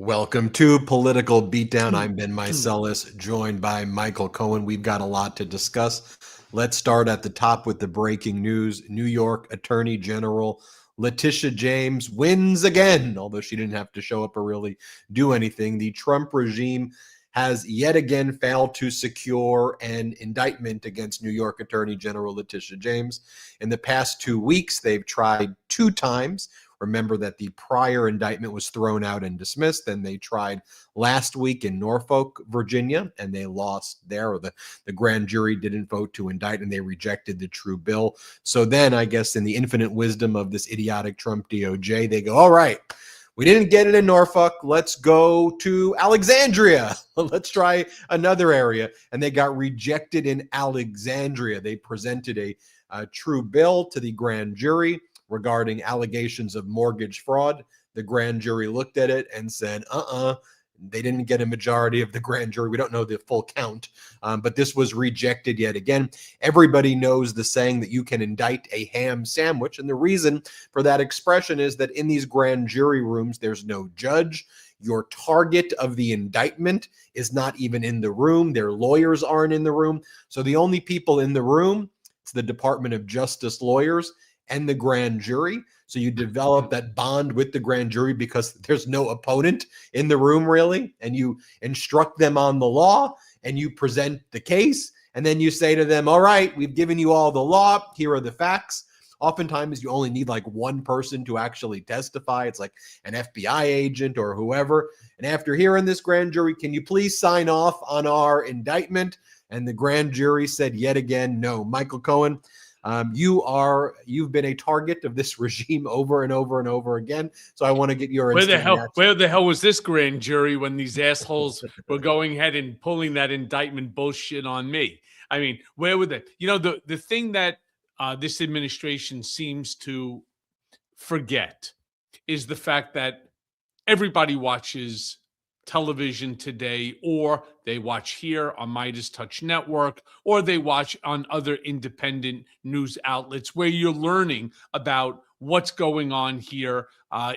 Welcome to Political Beatdown. I'm Ben Meiselas, joined by Michael Cohen. We've got a lot to discuss. Let's start at the top with the breaking news. New York Attorney General Letitia James wins again, although she didn't have to show up or really do anything. The Trump regime has yet again failed to secure an indictment against New York Attorney General Letitia James. In the past 2 weeks, they've tried 2 times. Remember that the prior indictment was thrown out and dismissed. Then they tried last week in Norfolk, Virginia, and they lost there. Or the grand jury didn't vote to indict, and they rejected the true bill. So then, I guess, in the infinite wisdom of this idiotic Trump DOJ, they go, all right, we didn't get it in Norfolk. Let's go to Alexandria. Let's try another area. And they got rejected in Alexandria. They presented a true bill to the grand jury regarding allegations of mortgage fraud. The grand jury looked at it and said, they didn't get a majority of the grand jury. We don't know the full count, but this was rejected yet again. Everybody knows the saying that you can indict a ham sandwich. And the reason for that expression is that in these grand jury rooms, there's no judge. Your target of the indictment is not even in the room. Their lawyers aren't in the room. So the only people in the room, it's the Department of Justice lawyers and the grand jury. So you develop that bond with the grand jury because there's no opponent in the room really. And you instruct them on the law and you present the case. And then you say to them, all right, we've given you all the law. Here are the facts. Oftentimes you only need like one person to actually testify. It's like an FBI agent or whoever. And after hearing this, grand jury, can you please sign off on our indictment? And the grand jury said yet again, no. Michael Cohen, you've been a target of this regime over and over and over again. So I want to get your where the hell was this grand jury when these assholes were going ahead and pulling that indictment bullshit on me? I mean, where were they? You know, the thing that this administration seems to forget is the fact that everybody watches television today, or they watch here on Midas Touch Network, or they watch on other independent news outlets where you're learning about what's going on here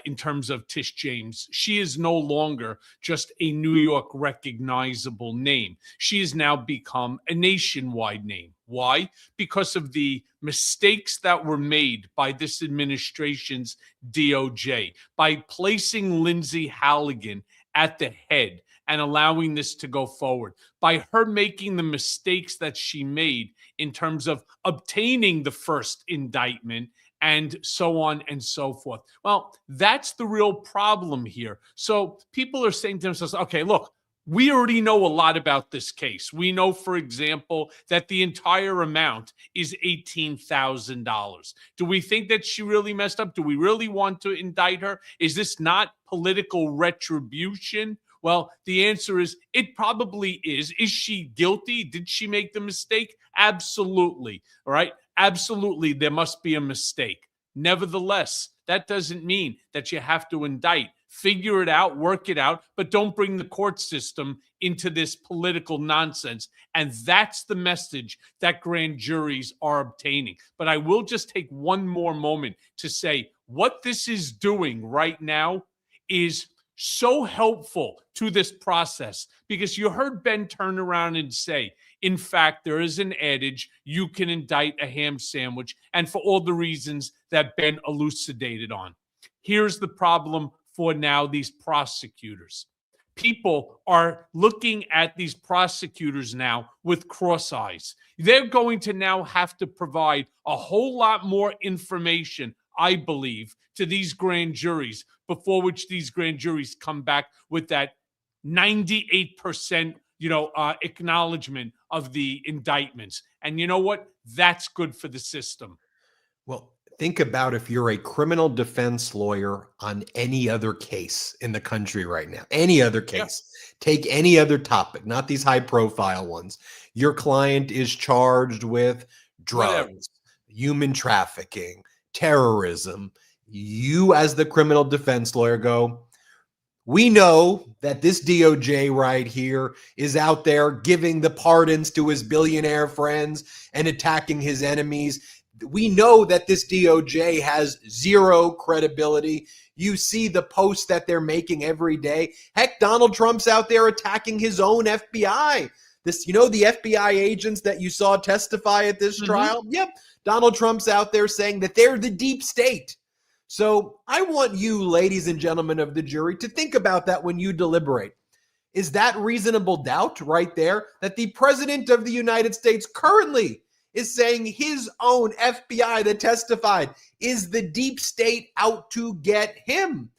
in terms of Tish James. She is no longer just a New York recognizable name. She has now become a nationwide name. Why? Because of the mistakes that were made by this administration's DOJ, by placing Lindsay Halligan at the head and allowing this to go forward, by her making the mistakes that she made in terms of obtaining the first indictment and so on and so forth. Well, that's the real problem here. So people are saying to themselves, okay, look, we already know a lot about this case. We know, for example, that the entire amount is $18,000. Do we think that she really messed up? Do we really want to indict her? Is this not political retribution? Well, the answer is it probably is. Is she guilty? Did she make the mistake? Absolutely. All right. Absolutely. There must be a mistake. Nevertheless, that doesn't mean that you have to indict. Figure it out, work it out, but don't bring the court system into this political nonsense. And that's the message that grand juries are obtaining. But I will just take one more moment to say what this is doing right now is so helpful to this process, because you heard Ben turn around and say, in fact, there is an adage, you can indict a ham sandwich, and for all the reasons that Ben elucidated on. Here's the problem for now these prosecutors. People are looking at these prosecutors now with cross eyes. They're going to now have to provide a whole lot more information, I believe, to these grand juries, before which these grand juries come back with that 98% acknowledgement of the indictments. And you know what? That's good for the system. Well, think about if you're a criminal defense lawyer on any other case in the country right now, any other case, take any other topic, not these high profile ones. Your client is charged with drugs, human trafficking, terrorism. You as the criminal defense lawyer go, we know that this DOJ right here is out there giving the pardons to his billionaire friends and attacking his enemies. We know that this DOJ has zero credibility. You see the posts that they're making every day. Heck, Donald Trump's out there attacking his own FBI. This, the FBI agents that you saw testify at this trial? Yep. Donald Trump's out there saying that they're the deep state. So I want you, ladies and gentlemen of the jury, to think about that when you deliberate. Is that reasonable doubt right there that the president of the United States currently is saying his own FBI that testified is the deep state out to get him?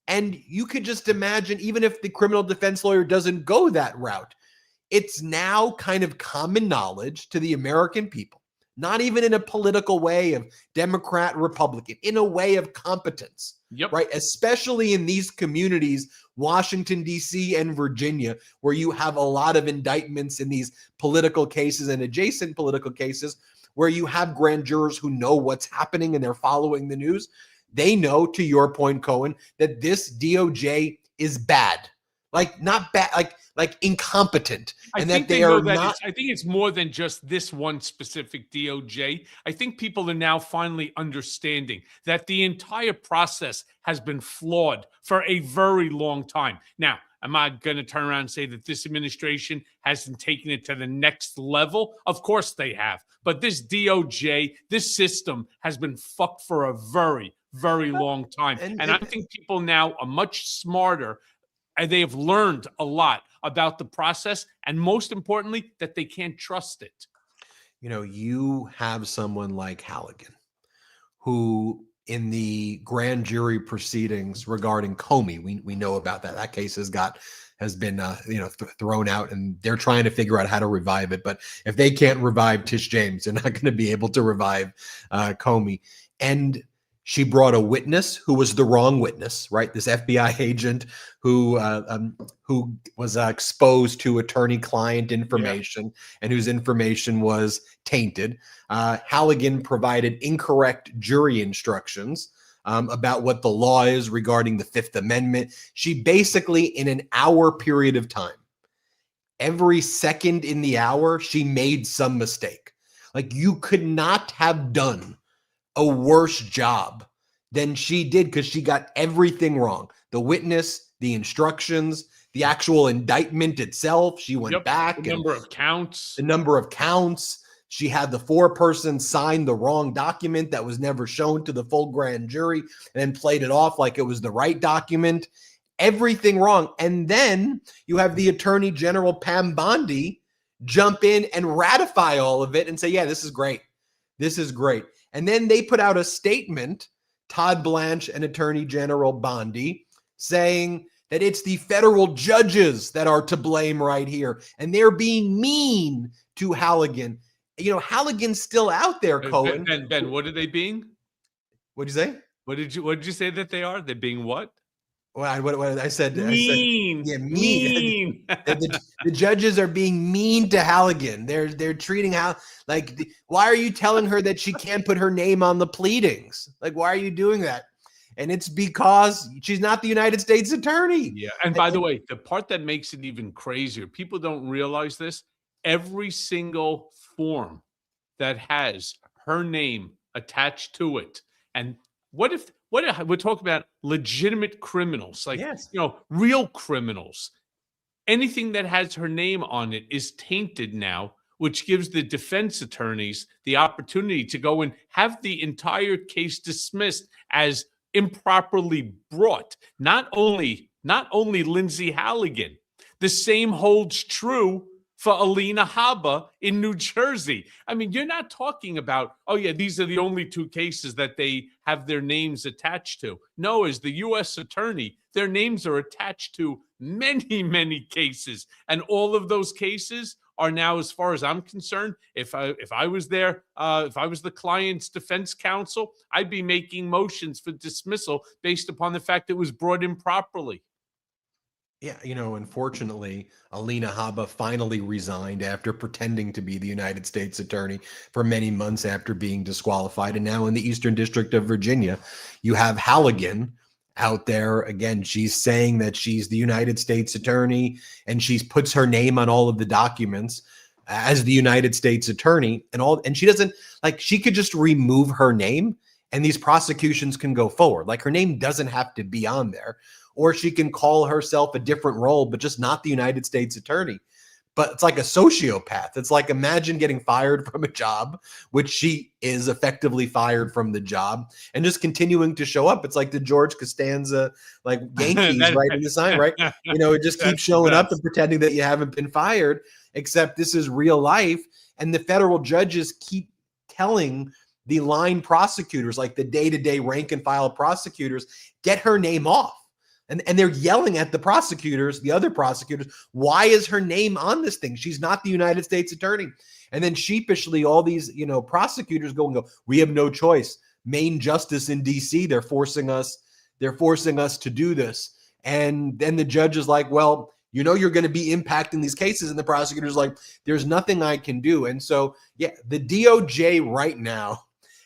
And you could just imagine, even if the criminal defense lawyer doesn't go that route, it's now kind of common knowledge to the American people, not even in a political way of Democrat, Republican, in a way of competence, right? Especially in these communities, Washington, D.C. and Virginia, where you have a lot of indictments in these political cases and adjacent political cases, where you have grand jurors who know what's happening and they're following the news. They know, to your point, Cohen, that this DOJ is bad, like not bad, like incompetent, and that they are not. I think it's more than just this one specific DOJ. I think people are now finally understanding that the entire process has been flawed for a very long time. Now, am I going to turn around and say that this administration hasn't taken it to the next level? Of course they have. But this DOJ, this system has been fucked for a very, very long time. And I think people now are much smarter, and they have learned a lot about the process, and most importantly, that they can't trust it. You have someone like Halligan, who in the grand jury proceedings regarding Comey, we know about that. That case has been thrown out, and they're trying to figure out how to revive it. But if they can't revive Tish James, they're not going to be able to revive Comey. And she brought a witness who was the wrong witness, right? This FBI agent who was exposed to attorney-client information and whose information was tainted. Halligan provided incorrect jury instructions about what the law is regarding the Fifth Amendment. She basically, in an hour period of time, every second in the hour, she made some mistake. Like, you could not have done a worse job than she did, because she got everything wrong. The witness, the instructions, the actual indictment itself. She went back. The number of counts. She had the foreperson sign the wrong document that was never shown to the full grand jury, and then played it off like it was the right document. Everything wrong. And then you have the Attorney General, Pam Bondi, jump in and ratify all of it and say, yeah, this is great. This is great. And then they put out a statement, Todd Blanche and Attorney General Bondi, saying that it's the federal judges that are to blame right here. And they're being mean to Halligan. Halligan's still out there, Cohen. Ben, what are they being? What'd you say? What did you say that they are? They're being what? Well, what I said? Mean. Yeah, mean. The judges are being mean to Halligan. They're treating why are you telling her that she can't put her name on the pleadings? Like, why are you doing that? And it's because she's not the United States attorney. Yeah. And by the way, the part that makes it even crazier, people don't realize this. Every single form that has her name attached to it, and what if we're talking about legitimate criminals, like, real criminals, anything that has her name on it is tainted now, which gives the defense attorneys the opportunity to go and have the entire case dismissed as improperly brought. Not only Lindsay Halligan, the same holds true for Alina Habba in New Jersey. I mean, you're not talking about, these are the only two cases that they have their names attached to. No, as the U.S. attorney, their names are attached to many, many cases. And all of those cases are now, as far as I'm concerned, if I was there, if I was the client's defense counsel, I'd be making motions for dismissal based upon the fact it was brought improperly. Yeah, unfortunately, Alina Habba finally resigned after pretending to be the United States attorney for many months after being disqualified. And now in the Eastern District of Virginia, you have Halligan out there. Again, she's saying that she's the United States attorney, and she puts her name on all of the documents as the United States attorney, and she doesn't, she could just remove her name and these prosecutions can go forward. Like, her name doesn't have to be on there, or she can call herself a different role, but just not the United States attorney. But it's like a sociopath. It's like, imagine getting fired from a job, which she is effectively fired from the job, and just continuing to show up. It's like the George Costanza, like Yankees writing the sign, right? It just keeps showing up and pretending that you haven't been fired, except this is real life. And the federal judges keep telling the line prosecutors, like the day-to-day rank and file prosecutors, get her name off. And they're yelling at the prosecutors, the other prosecutors, why is her name on this thing? She's not the United States attorney. And then sheepishly, all these, prosecutors go, we have no choice. Main justice in DC, they're forcing us to do this. And then the judge is like, well, you're going to be impacting these cases. And the prosecutor's like, there's nothing I can do. And so, yeah, the DOJ right now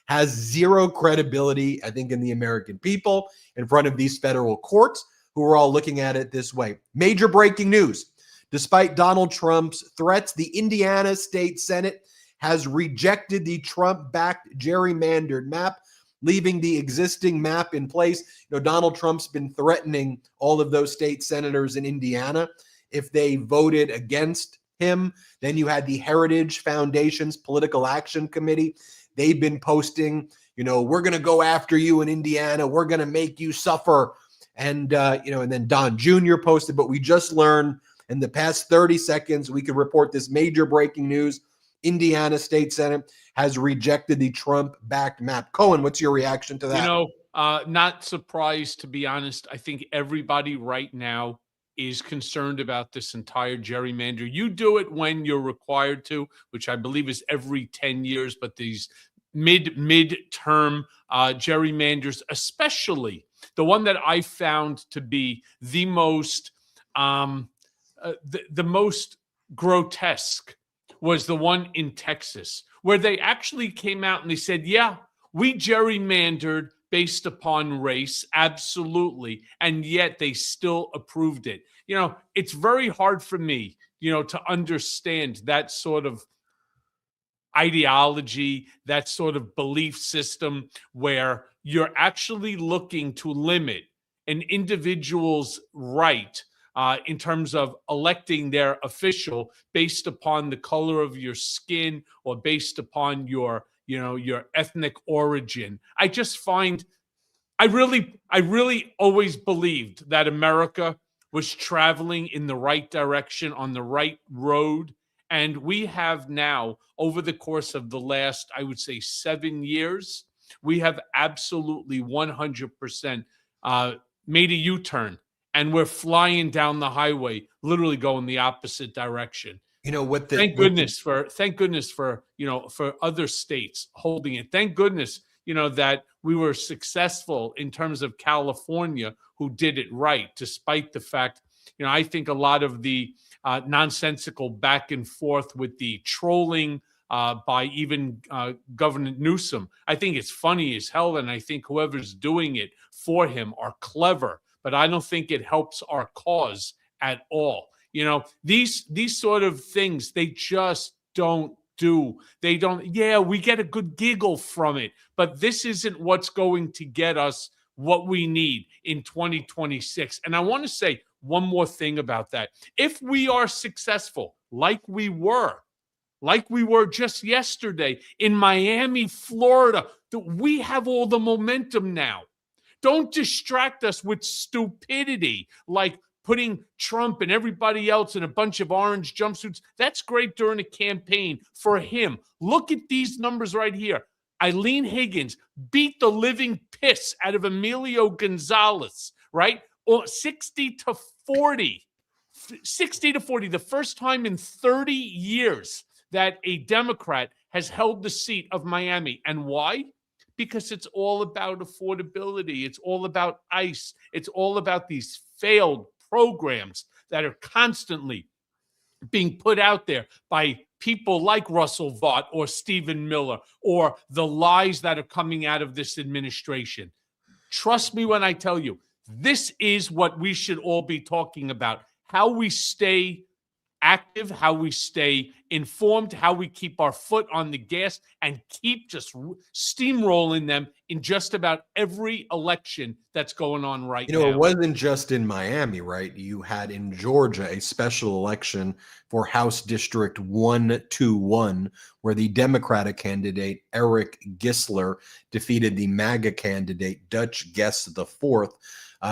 has zero credibility, I think, in the American people, in front of these federal courts, who are all looking at it this way. Major breaking news. Despite Donald Trump's threats, the Indiana State Senate has rejected the Trump-backed gerrymandered map, leaving the existing map in place. Donald Trump's been threatening all of those state senators in Indiana. If they voted against him, then you had the Heritage Foundation's Political Action Committee. They've been posting, we're going to go after you in Indiana. We're going to make you suffer. And, and then Don Jr. posted, but we just learned in the past 30 seconds, we could report this major breaking news. Indiana State Senate has rejected the Trump-backed map. Cohen, what's your reaction to that? Not surprised, to be honest. I think everybody right now is concerned about this entire gerrymander. You do it when you're required to, which I believe is every 10 years, but these mid-term gerrymanders, especially the one that I found to be the most the most grotesque was the one in Texas, where they actually came out and they said, yeah, we gerrymandered based upon race, absolutely, and yet they still approved it. It's very hard for me, to understand that sort of ideology, that sort of belief system where you're actually looking to limit an individual's right in terms of electing their official based upon the color of your skin or based upon your ethnic origin. I just find, I really always believed that America was traveling in the right direction, on the right road. And we have now, over the course of the last, I would say, 7 years, we have absolutely 100% made a U-turn. And we're flying down the highway, literally going the opposite direction. Thank goodness for for other states holding it. Thank goodness, that we were successful in terms of California, who did it right, despite the fact, I think a lot of the nonsensical back and forth with the trolling by even Governor Newsom. I think it's funny as hell, and I think whoever's doing it for him are clever, but I don't think it helps our cause at all. These sort of things, they just don't do. They don't, we get a good giggle from it, but this isn't what's going to get us what we need in 2026. And I want to say one more thing about that. If we are successful, like we were just yesterday in Miami, Florida, we have all the momentum now. Don't distract us with stupidity like putting Trump and everybody else in a bunch of orange jumpsuits. That's great during a campaign for him. Look at these numbers right here. Eileen Higgins beat the living piss out of Emilio Gonzalez, right? 60-40. 60-40, the first time in 30 years that a Democrat has held the seat of Miami. And why? Because it's all about affordability. It's all about ICE. It's all about these failed programs that are constantly being put out there by people like Russell Vought or Stephen Miller, or the lies that are coming out of this administration. Trust me when I tell you, this is what we should all be talking about, how we stay active, how we stay informed, how we keep our foot on the gas and keep just steamrolling them in just about every election that's going on right You know, it now. wasn't just in Miami, right? You had in Georgia a special election for House District 121, where the Democratic candidate Eric Gissler defeated the MAGA candidate Dutch Guess the Fourth.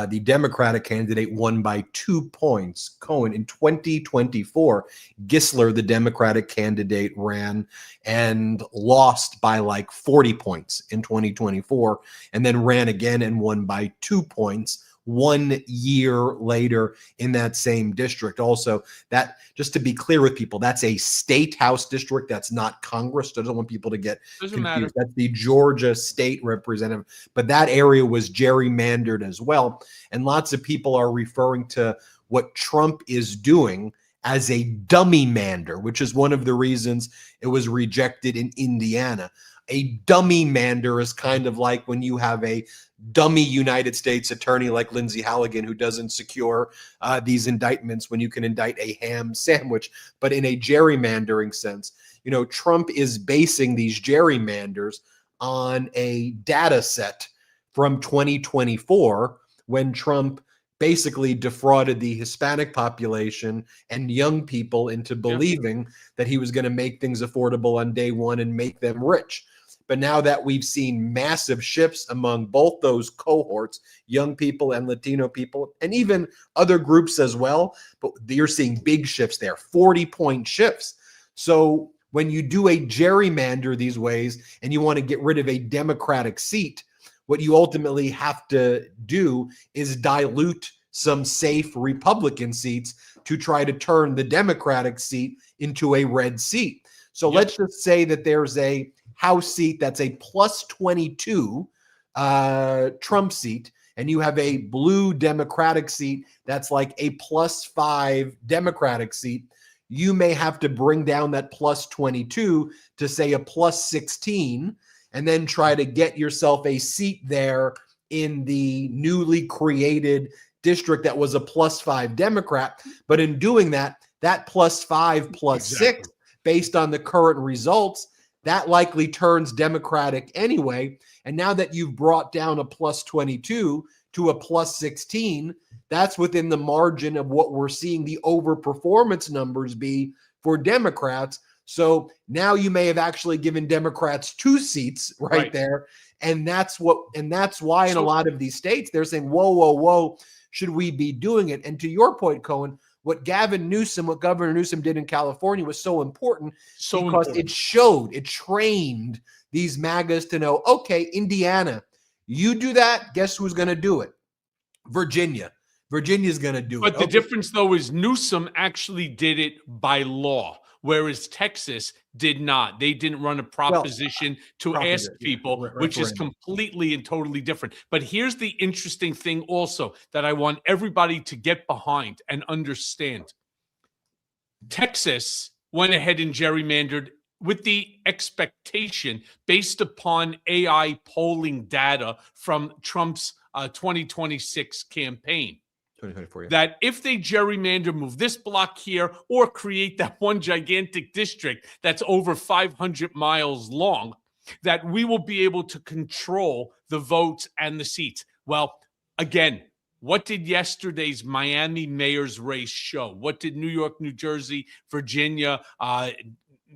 The Democratic candidate won by 2 points. Cohen, in 2024, Gissler, the Democratic candidate, ran and lost by like 40 points in 2024, and then ran again and won by 2 points 1 year later in that same district. Also, that, just to be clear with people, that's a state house district. That's not Congress. I don't want people to get Doesn't confused. matter. That's the Georgia state representative. But that area was gerrymandered as well. And lots of people are referring to what Trump is doing as a dummy mander, which is one of the reasons it was rejected in Indiana. A dummy mander is kind of like when you have a dummy United States attorney like Lindsey Halligan who doesn't secure these indictments when you can indict a ham sandwich. But in a gerrymandering sense, you know, Trump is basing these gerrymanders on a data set from 2024 when Trump basically defrauded the Hispanic population and young people into believing that he was going to make things affordable on day one and make them rich. But now that we've seen massive shifts among both those cohorts, young people and Latino people, and even other groups as well, but you're seeing big shifts there, 40-point shifts. So when you do a gerrymander these ways and you want to get rid of a Democratic seat, what you ultimately have to do is dilute some safe Republican seats to try to turn the Democratic seat into a red seat. So let's just say that there's a House seat that's a plus 22 Trump seat, and you have a blue Democratic seat that's like a plus 5 Democratic seat. You may have to bring down that plus 22 to say a plus 16, and then try to get yourself a seat there in the newly created district that was a plus 5 Democrat. But in doing that, that plus 5 plus 6, based on the current results, that likely turns Democratic anyway. And now that you've brought down a plus 22 to a plus 16, that's within the margin of what we're seeing the overperformance numbers be for Democrats. So now you may have actually given Democrats 2 seats right there. And that's why in a lot of these states, they're saying, whoa, whoa, whoa, should we be doing it? And to your point, Cohen, what Governor Newsom did in California was so important because it trained these MAGAs to know, okay, Indiana, you do that, guess who's going to do it? Virginia's going to do it. But the difference, though, is Newsom actually did it by law, whereas Texas did not. They didn't run a proposition to ask people, which is completely and totally different. But here's the interesting thing also that I want everybody to get behind and understand. Texas went ahead and gerrymandered with the expectation based upon AI polling data from Trump's 2026 campaign. 2024, that if they gerrymander, move this block here, or create that one gigantic district that's over 500 miles long, that we will be able to control the votes and the seats. Well, again, what did yesterday's Miami mayor's race show? What did New York, New Jersey, Virginia,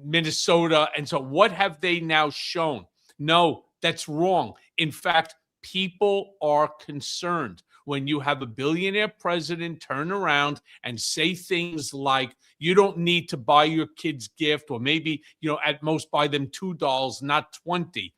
Minnesota, and so what have they now shown? No, that's wrong. In fact, people are concerned when you have a billionaire president turn around and say things like, you don't need to buy your kids gift, or maybe, at most buy them $2, not 20.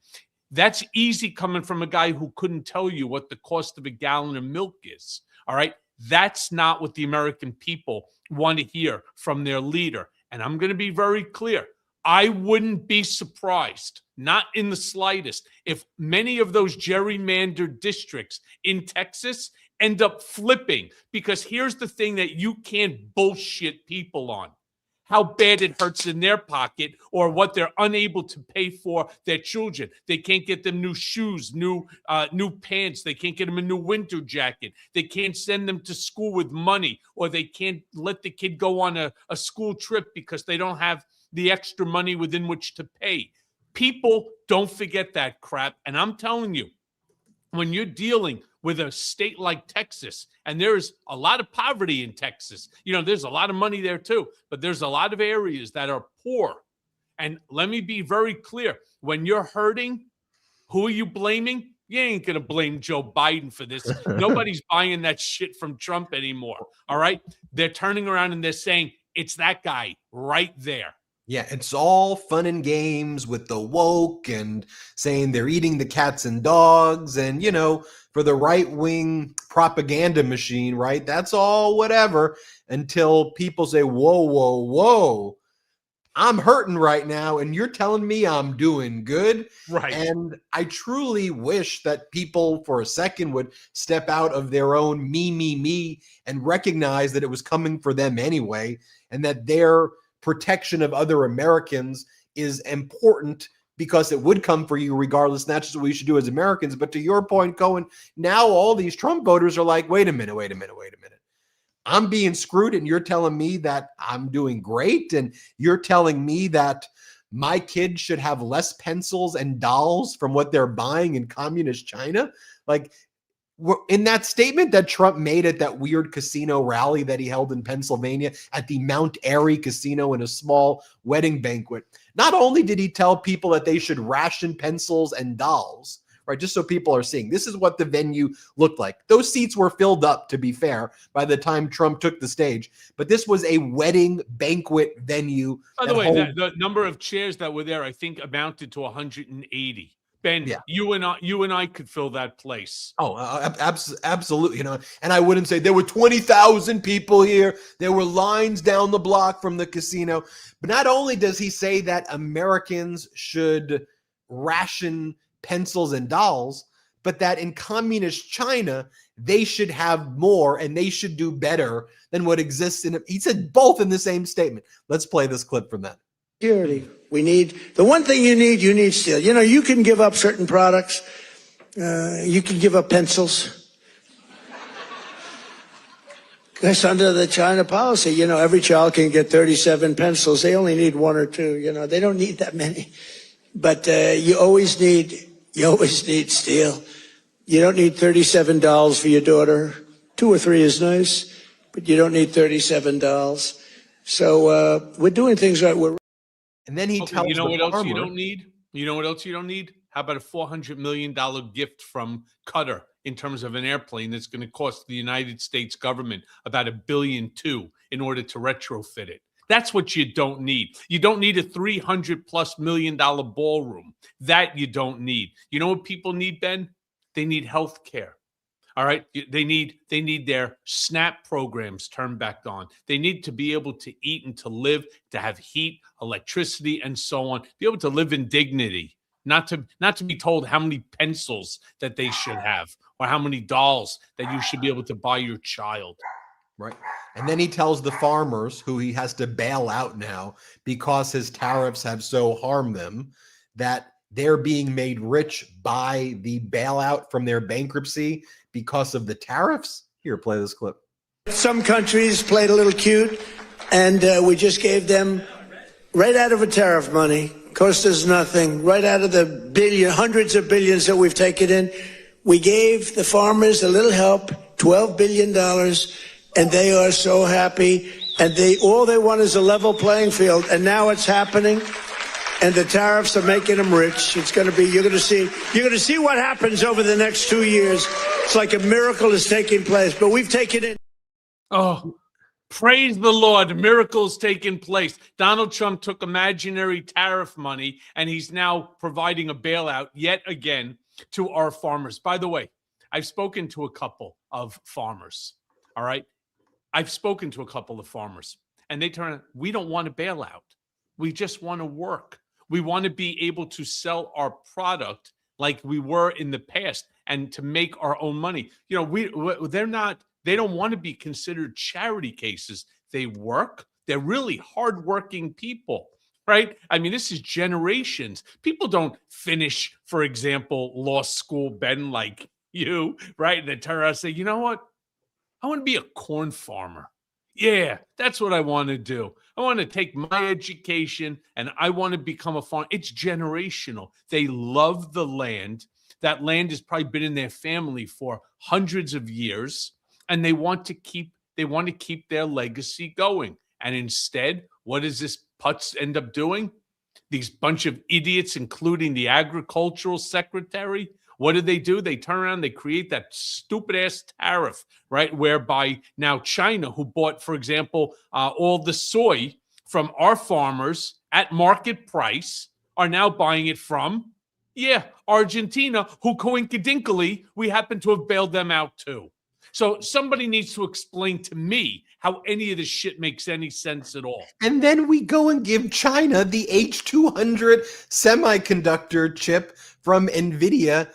That's easy coming from a guy who couldn't tell you what the cost of a gallon of milk is. All right. That's not what the American people want to hear from their leader. And I'm going to be very clear. I wouldn't be surprised, not in the slightest, if many of those gerrymandered districts in Texas end up flipping. Because here's the thing that you can't bullshit people on. how bad it hurts in their pocket or what they're unable to pay for their children. They can't get them new shoes, new pants. They can't get them a new winter jacket. They can't send them to school with money, or they can't let the kid go on a school trip because they don't have the extra money within which to pay. People don't forget that crap. And I'm telling you, when you're dealing with a state like Texas, and there's a lot of poverty in Texas, there's a lot of money there too, but there's a lot of areas that are poor. And let me be very clear. When you're hurting, who are you blaming? You ain't going to blame Joe Biden for this. Nobody's buying that shit from Trump anymore. All right. They're turning around and they're saying it's that guy right there. Yeah, it's all fun and games with the woke and saying they're eating the cats and dogs. And, for the right-wing propaganda machine, right, that's all whatever until people say, whoa, whoa, whoa, I'm hurting right now. And you're telling me I'm doing good. Right. And I truly wish that people for a second would step out of their own me, and recognize that it was coming for them anyway, and that their protection of other Americans is important because it would come for you regardless. And that's just what we should do as Americans. But to your point, Cohen, now all these Trump voters are like, wait a minute. I'm being screwed and you're telling me that I'm doing great. And you're telling me that my kids should have less pencils and dolls from what they're buying in communist China. Like, in that statement that Trump made at that weird casino rally that he held in Pennsylvania at the Mount Airy Casino in a small wedding banquet, not only did he tell people that they should ration pencils and dolls, right, just so people are seeing, this is what the venue looked like. Those seats were filled up, to be fair, by the time Trump took the stage. But this was a wedding banquet venue. By the way, the number of chairs that were there, I think, amounted to 180. Ben, yeah. you and I could fill that place. Oh, absolutely. And I wouldn't say there were 20,000 people here. There were lines down the block from the casino. But not only does he say that Americans should ration pencils and dolls, but that in communist China, they should have more and they should do better than what exists in it. He said both in the same statement. Let's play this clip from that. Security. We need the one thing you need steel. You can give up certain products. You can give up pencils. Because under the China policy, every child can get 37 pencils. They only need one or two. They don't need that many. But you always need steel. You don't need 37 dolls for your daughter. 2 or 3 is nice, but you don't need 37 dolls. So we're doing things right. And then he tells what else you don't need? You know what else you don't need? How about a $400 million gift from Qatar in terms of an airplane that's going to cost the United States government about $1.2 billion in order to retrofit it? That's what you don't need. You don't need a $300+ million ballroom. That you don't need. You know what people need, Ben? They need health care. All right. They need their SNAP programs turned back on. They need to be able to eat and to live, to have heat, electricity, and so on. Be able to live in dignity, not to be told how many pencils that they should have or how many dolls that you should be able to buy your child. Right. And then he tells the farmers who he has to bail out now because his tariffs have so harmed them that they're being made rich by the bailout from their bankruptcy because of the tariffs. Here, play this clip. Some countries played a little cute, and we just gave them right out of a tariff money. Cost us nothing. Right out of the hundreds of billions that we've taken in, we gave the farmers a little help, $12 billion, and they are so happy. And all they want is a level playing field, and now it's happening. And the tariffs are making them rich. It's going to be, you're going to see what happens over the next 2 years. It's like a miracle is taking place, but we've taken it. Oh, praise the Lord. Miracles taking place. Donald Trump took imaginary tariff money and he's now providing a bailout yet again to our farmers. By the way, I've spoken to a couple of farmers. All right. I've spoken to a couple of farmers and they we don't want a bailout. We just want to work. We want to be able to sell our product like we were in the past and to make our own money. They don't want to be considered charity cases. They work, They're really hardworking people, right? I mean, this is generations. People don't finish, for example, law school, Ben, like you, right? And then turn around and say, you know what? I want to be a corn farmer. Yeah, that's what I want to do. I want to take my education and I want to become a farmer. It's generational. They love the land. That land has probably been in their family for hundreds of years, and they want to keep their legacy going. And instead, what does this putz end up doing? These bunch of idiots, including the agricultural secretary, what do? They turn around, they create that stupid ass tariff, right? Whereby now China, who bought, for example, all the soy from our farmers at market price, are now buying it from, Argentina, who coincidentally, we happen to have bailed them out too. So somebody needs to explain to me how any of this shit makes any sense at all. And then we go and give China the H200 semiconductor chip from NVIDIA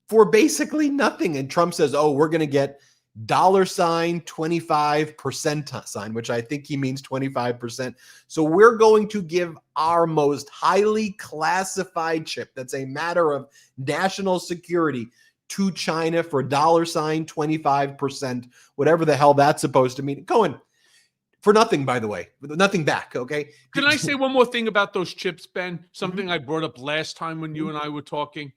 for basically nothing. And Trump says, oh, we're going to get $25% sign, which I think he means 25%. So we're going to give our most highly classified chip, that's a matter of national security, to China for $25%, whatever the hell that's supposed to mean. Cohen, for nothing, by the way, nothing back, okay? Can I say one more thing about those chips, Ben? Something I brought up last time when you and I were talking.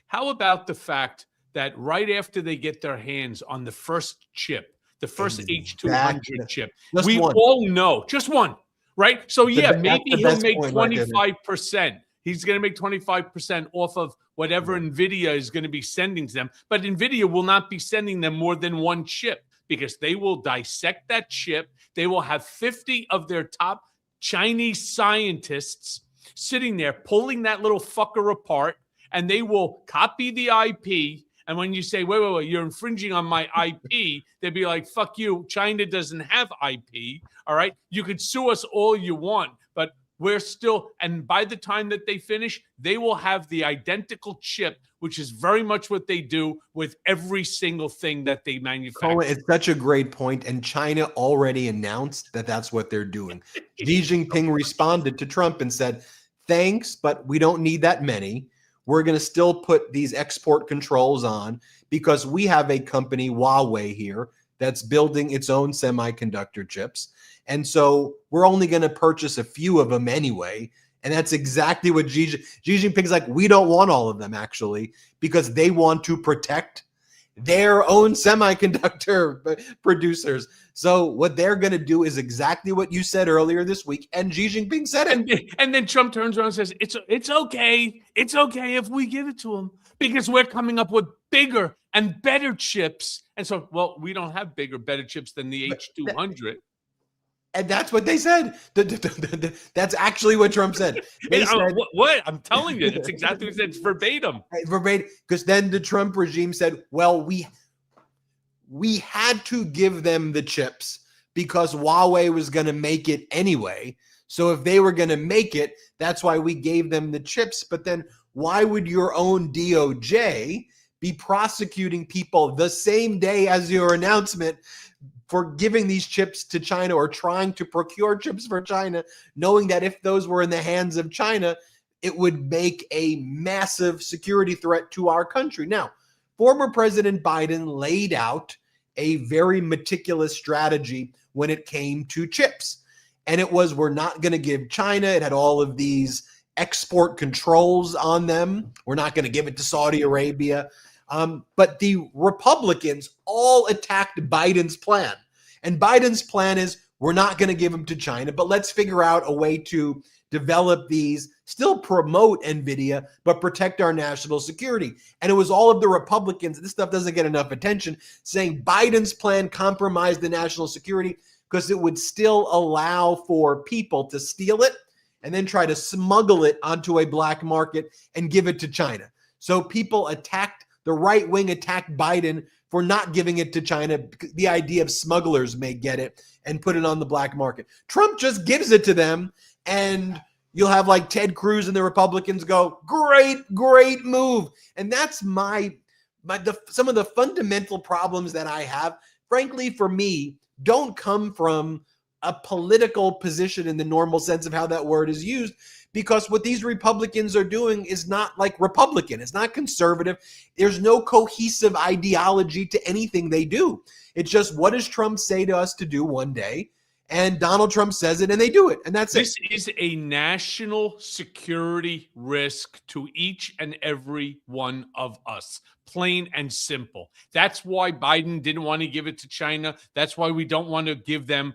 How about the fact that right after they get their hands on the first chip, the first H200 chip, we all know, just one, right? So maybe he'll make 25%. He's going to make 25% off of whatever NVIDIA is going to be sending to them. But NVIDIA will not be sending them more than one chip because they will dissect that chip. They will have 50 of their top Chinese scientists sitting there pulling that little fucker apart, and they will copy the IP. And when you say, wait, you're infringing on my IP, they'd be like, fuck you. China doesn't have IP. All right. You could sue us all you want, but we're still, and by the time that they finish, they will have the identical chip, which is very much what they do with every single thing that they manufacture. Cohen, it's such a great point, and China already announced that that's what they're doing. Xi Jinping responded to Trump and said, thanks, but we don't need that many. We're going to still put these export controls on because we have a company, Huawei, here that's building its own semiconductor chips. And so we're only going to purchase a few of them anyway. And that's exactly what Xi Jinping's like, we don't want all of them, actually, because they want to protect their own semiconductor producers. So what they're going to do is exactly what you said earlier this week. And Xi Jinping said it. And then Trump turns around and says, it's okay. It's okay if we give it to them because we're coming up with bigger and better chips. And so, well, we don't have bigger, better chips than the H200. And that's what they said. That's actually what Trump said. They said, what? I'm telling you, that's exactly what he said. It's verbatim. Verbatim. Because then the Trump regime said, well, we had to give them the chips because Huawei was going to make it anyway. So if they were going to make it, that's why we gave them the chips. But then why would your own DOJ be prosecuting people the same day as your announcement for giving these chips to China or trying to procure chips for China, knowing that if those were in the hands of China, it would make a massive security threat to our country? Now, former President Biden laid out a very meticulous strategy when it came to chips. And it was, we're not going to give China. It had all of these export controls on them. We're not going to give it to Saudi Arabia. But the Republicans all attacked Biden's plan. And Biden's plan is, we're not going to give them to China, but let's figure out a way to develop these, still promote NVIDIA, but protect our national security. And it was all of the Republicans, this stuff doesn't get enough attention, saying Biden's plan compromised the national security because it would still allow for people to steal it and then try to smuggle it onto a black market and give it to China. So people attacked, the right wing attacked Biden for not giving it to China. The idea of smugglers may get it and put it on the black market. Trump just gives it to them, and you'll have like Ted Cruz and the Republicans go, great move. And that's some of the fundamental problems that I have, frankly, for me, don't come from a political position in the normal sense of how that word is used, because what these Republicans are doing is not like Republican. It's not conservative. There's no cohesive ideology to anything they do. It's just, what does Trump say to us to do one day? And Donald Trump says it and they do it. And that's This it. is a national security risk to each and every one of us. Plain and simple. That's why Biden didn't want to give it to China. That's why we don't want to give them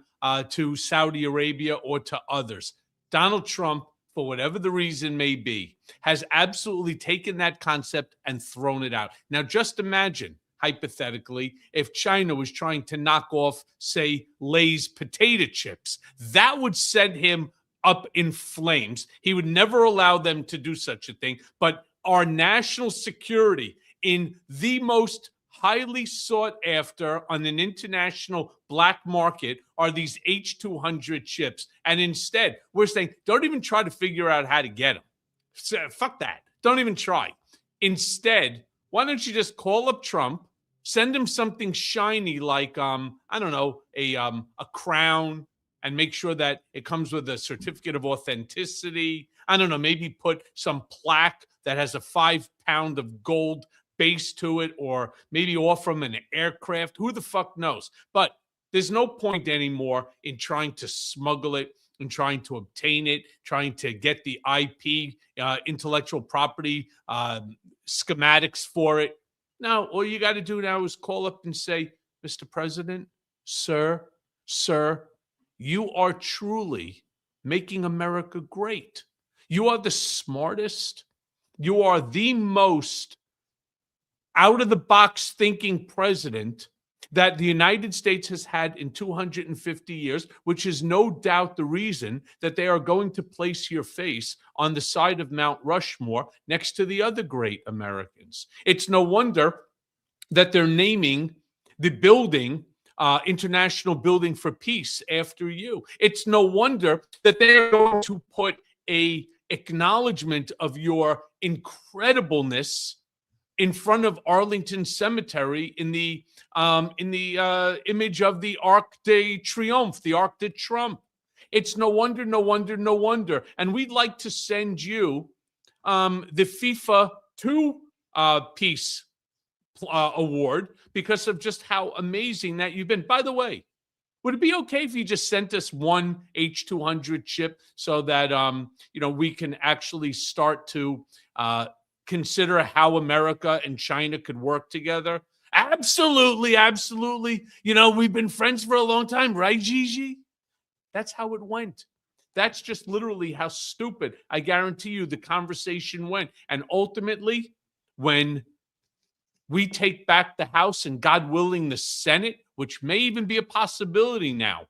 to Saudi Arabia or to others. Donald Trump, for whatever the reason may be, has absolutely taken that concept and thrown it out. Now, just imagine, hypothetically, if China was trying to knock off, say, Lay's potato chips. That would send him up in flames. He would never allow them to do such a thing. But our national security in the most highly sought after on an international black market are these H200 chips. And instead, we're saying, don't even try to figure out how to get them. So, fuck that. Don't even try. Instead, why don't you just call up Trump, send him something shiny like, I don't know, a crown, and make sure that it comes with a certificate of authenticity. I don't know, maybe put some plaque that has a 5 pound of gold base to it, or maybe offer him an aircraft. Who the fuck knows? But there's no point anymore in trying to smuggle it and trying to obtain it, trying to get the IP, intellectual property schematics for it. Now, all you got to do now is call up and say, Mr. President, sir, you are truly making America great. You are the smartest. You are the most out-of-the-box thinking president that the United States has had in 250 years, which is no doubt the reason that they are going to place your face on the side of Mount Rushmore next to the other great Americans. It's no wonder that they're naming the building International Building for Peace after you. It's no wonder that they're going to put a acknowledgement of your incredibleness in front of Arlington Cemetery in the image of the Arc de Triomphe, the Arc de Trump. It's no wonder. And we'd like to send you the FIFA 2 Peace Award because of just how amazing that you've been. By the way, would it be okay if you just sent us one H200 chip so that we can actually start to consider how America and China could work together? Absolutely. We've been friends for a long time, right, Gigi? That's how it went. That's just literally how stupid, I guarantee you, the conversation went. And ultimately, when we take back the House and, God willing, the Senate, which may even be a possibility now,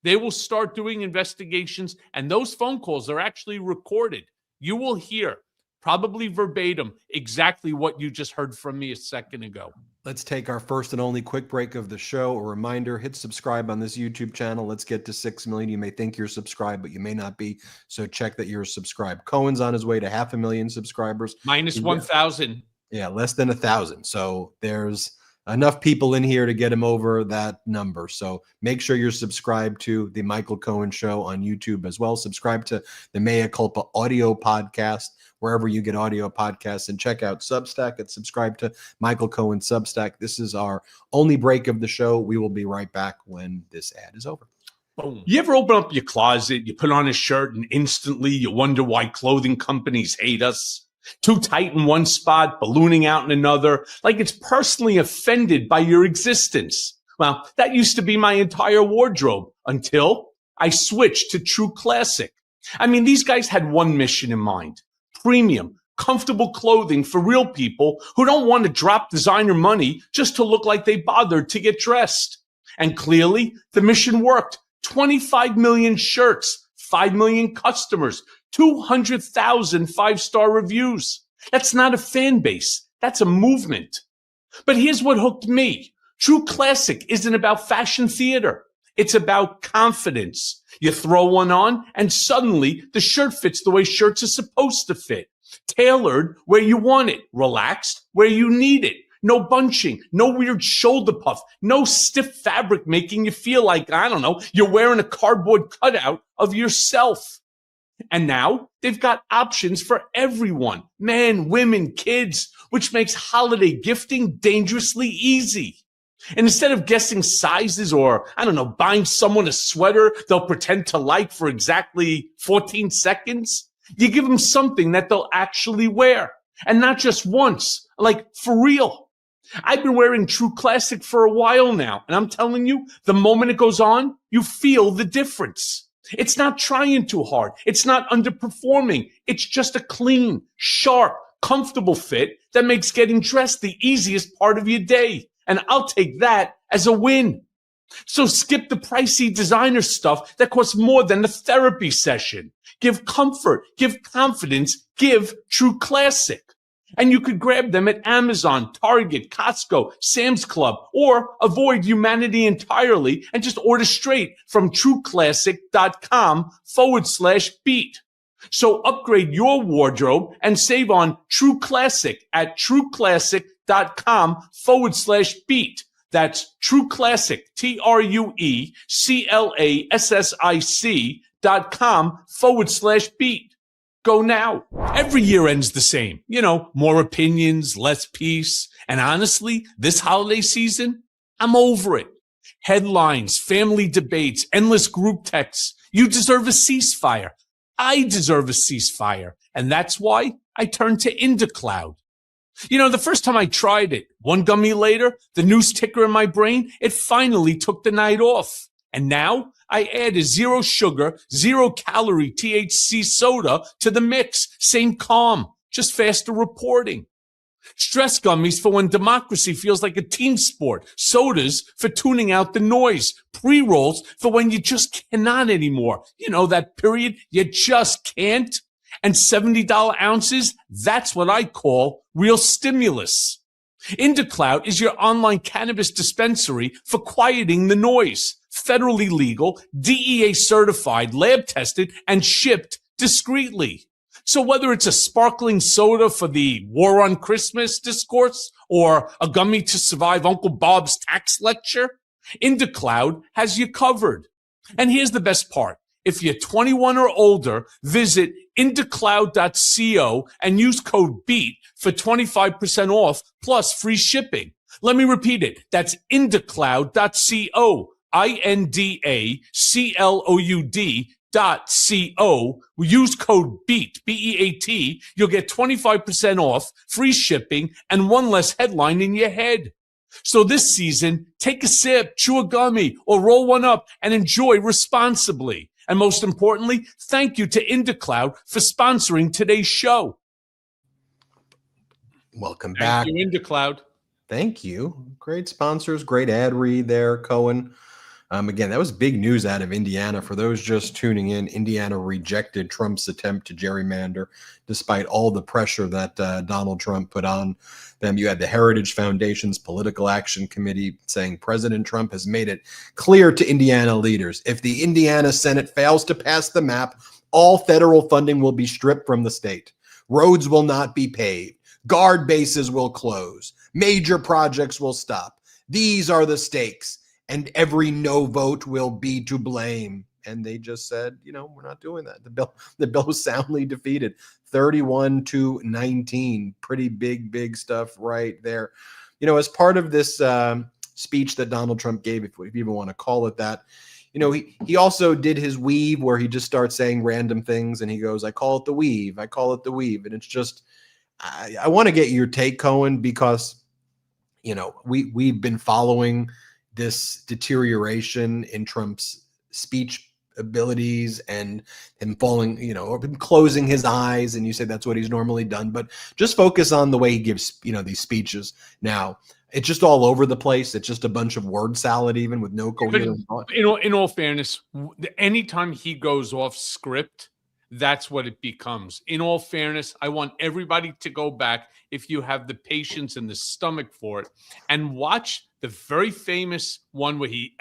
they will start doing investigations, and those phone calls are actually recorded. You will hear, probably verbatim, exactly what you just heard from me a second ago. Let's take our first and only quick break of the show. A reminder, hit subscribe on this YouTube channel. Let's get to 6 million. You may think you're subscribed, but you may not be. So check that you're subscribed. Cohen's on his way to 500,000 subscribers. Minus 1,000. Yeah, less than 1,000. So there's enough people in here to get him over that number. So make sure you're subscribed to the Michael Cohen Show on YouTube as well. Subscribe to the Mea Culpa audio podcast, wherever you get audio podcasts, and check out Substack and subscribe to Michael Cohen Substack. This is our only break of the show. We will be right back when this ad is over. Boom. You ever open up your closet, you put on a shirt, and instantly you wonder why clothing companies hate us? Too tight in one spot, ballooning out in another, like it's personally offended by your existence. Well, that used to be my entire wardrobe until I switched to True Classic. I mean, these guys had one mission in mind: premium, comfortable clothing for real people who don't want to drop designer money just to look like they bothered to get dressed. And clearly, the mission worked. 25 million shirts, 5 million customers, 200,000 5-star reviews. That's not a fan base. That's a movement. But here's what hooked me. True Classic isn't about fashion theater. It's about confidence. You throw one on and suddenly the shirt fits the way shirts are supposed to fit. Tailored where you want it. Relaxed where you need it. no bunching, no weird shoulder puff, no stiff fabric making you feel like, I don't know, you're wearing a cardboard cutout of yourself. And now they've got options for everyone, men, women, kids, which makes holiday gifting dangerously easy. And instead of guessing sizes or, I don't know, buying someone a sweater they'll pretend to like for exactly 14 seconds, you give them something that they'll actually wear. And not just once, like for real. I've been wearing True Classic for a while now, and I'm telling you, the moment it goes on, you feel the difference. It's not trying too hard. It's not underperforming. It's just a clean, sharp, comfortable fit that makes getting dressed the easiest part of your day. And I'll take that as a win. So skip the pricey designer stuff that costs more than a therapy session. Give comfort, give confidence, give True Classic. And you could grab them at Amazon, Target, Costco, Sam's Club, or avoid humanity entirely and just order straight from trueclassic.com/beat. So upgrade your wardrobe and save on True Classic at trueclassic.com/beat. That's True Classic, TrueClassic.com/beat. Go now. Every year ends the same. You know, more opinions, less peace. And honestly, this holiday season, I'm over it. Headlines, family debates, endless group texts. You deserve a ceasefire. I deserve a ceasefire. And that's why I turned to IndaCloud. You know, the first time I tried it, one gummy later, the news ticker in my brain, it finally took the night off. And now I add a 0 sugar, 0 calorie THC soda to the mix. Same calm, just faster reporting. Stress gummies for when democracy feels like a team sport. Sodas for tuning out the noise. Pre-rolls for when you just cannot anymore. You know, that period you just can't. And $70 ounces, that's what I call real stimulus. IndaCloud is your online cannabis dispensary for quieting the noise. Federally legal, DEA certified, lab tested, and shipped discreetly. So whether it's a sparkling soda for the war on Christmas discourse or a gummy to survive Uncle Bob's tax lecture, IndaCloud has you covered. And here's the best part. If you're 21 or older, visit indacloud.co and use code BEAT for 25% off plus free shipping. Let me repeat it. That's indacloud.co, INDACLOUD.co. Use code BEAT, B-E-A-T. You'll get 25% off, free shipping, and one less headline in your head. So this season, take a sip, chew a gummy, or roll one up and enjoy responsibly. And most importantly, thank you to IndaCloud for sponsoring today's show. Welcome back. Thank you, IndaCloud. Thank you. Great sponsors, great ad read there, Cohen. Again, that was big news out of Indiana. For those just tuning in, Indiana rejected Trump's attempt to gerrymander, despite all the pressure that Donald Trump put on them. You had the Heritage Foundation's Political Action Committee saying President Trump has made it clear to Indiana leaders, if the Indiana Senate fails to pass the map, all federal funding will be stripped from the state. Roads will not be paved. Guard bases will close. Major projects will stop. These are the stakes. And every no vote will be to blame. And they just said, you know, we're not doing that. The bill was soundly defeated, 31-19. Pretty big stuff right there. You know, as part of this speech that Donald Trump gave, if we even want to call it that, you know, he also did his weave where he just starts saying random things and he goes, I call it the weave. I call it the weave. And it's just, I want to get your take, Cohen, because, you know, we've been following this deterioration in Trump's speech abilities and him falling, you know, or him closing his eyes. And you say that's what he's normally done, but just focus on the way he gives, you know, these speeches. Now it's just all over the place. It's just a bunch of word salad, even with no coherent thought. In all fairness, anytime he goes off script, that's what it becomes. In all fairness, I want everybody to go back, if you have the patience and the stomach for it, and watch the very famous one where he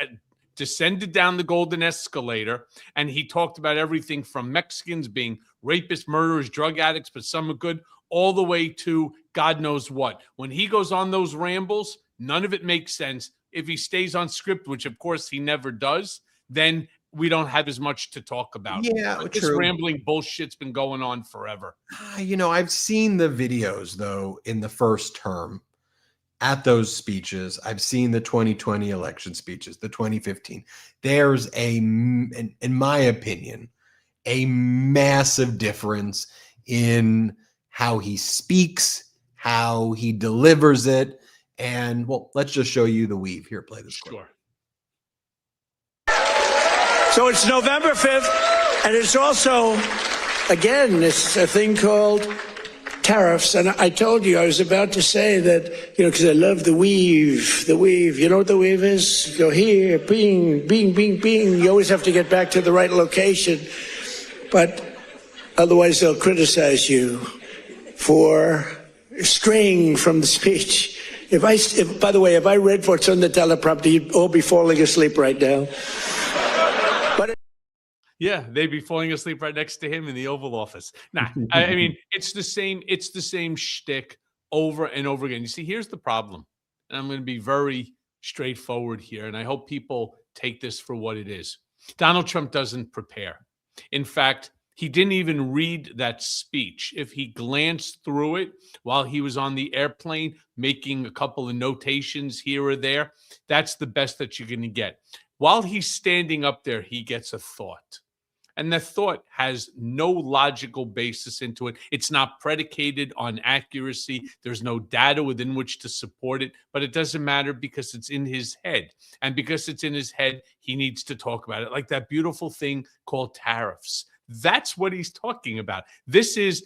descended down the golden escalator and he talked about everything from Mexicans being rapists, murderers, drug addicts, but some are good, all the way to God knows what. When he goes on those rambles, none of it makes sense. If he stays on script, which of course he never does, then we don't have as much to talk about. Yeah, But this true. rambling bullshit's been going on forever. I've seen the videos, though, in the first term at those speeches. I've seen the 2020 election speeches, the 2015. There's in my opinion, a massive difference in how he speaks, how he delivers it. And, well, let's just show you the weave. Here, play this clip. Sure. So it's November 5th, and it's also, again, it's a thing called tariffs. And I told you, I was about to say that, because I love the weave. The weave. You know what the weave is? You go here, bing, bing, bing, bing. You always have to get back to the right location. But otherwise, they'll criticize you for straying from the speech. By the way, if I read what's on the teleprompter, you'd all be falling asleep right now. Yeah, they'd be falling asleep right next to him in the Oval Office. Nah, I mean, it's the same shtick over and over again. You see, here's the problem, and I'm going to be very straightforward here, and I hope people take this for what it is. Donald Trump doesn't prepare. In fact, he didn't even read that speech. If he glanced through it while he was on the airplane, making a couple of notations here or there, that's the best that you're going to get. While he's standing up there, he gets a thought. And the thought has no logical basis into it. It's not predicated on accuracy. There's no data within which to support it, but it doesn't matter because it's in his head. And because it's in his head, he needs to talk about it, like that beautiful thing called tariffs. That's what he's talking about. This is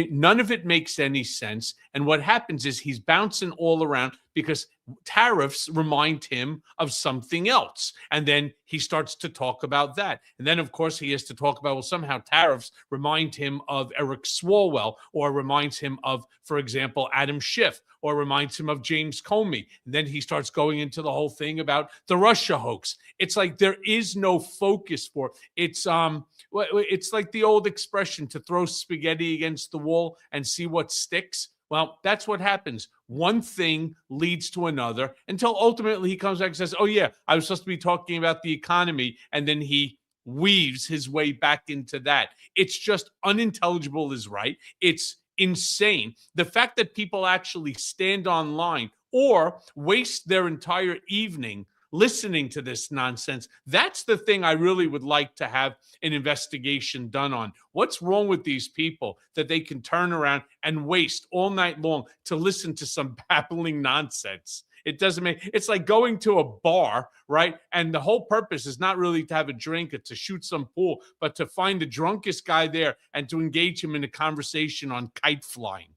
none of it makes any sense. And what happens is he's bouncing all around because tariffs remind him of something else. And then he starts to talk about that. And then, of course, he has to talk about, well, somehow tariffs remind him of Eric Swalwell, or reminds him of, for example, Adam Schiff, or reminds him of James Comey. And then he starts going into the whole thing about the Russia hoax. It's like there is no focus for it. It's like the old expression, to throw spaghetti against the wall and see what sticks. Well, that's what happens. One thing leads to another until ultimately he comes back and says, oh, yeah, I was supposed to be talking about the economy. And then he weaves his way back into that. It's just unintelligible is right. It's insane. The fact that people actually stand online or waste their entire evening listening to this nonsense, that's the thing I really would like to have an investigation done on. What's wrong with these people that they can turn around and waste all night long to listen to some babbling nonsense? It doesn't make, it's like going to a bar, right? And the whole purpose is not really to have a drink or to shoot some pool, but to find the drunkest guy there and to engage him in a conversation on kite flying.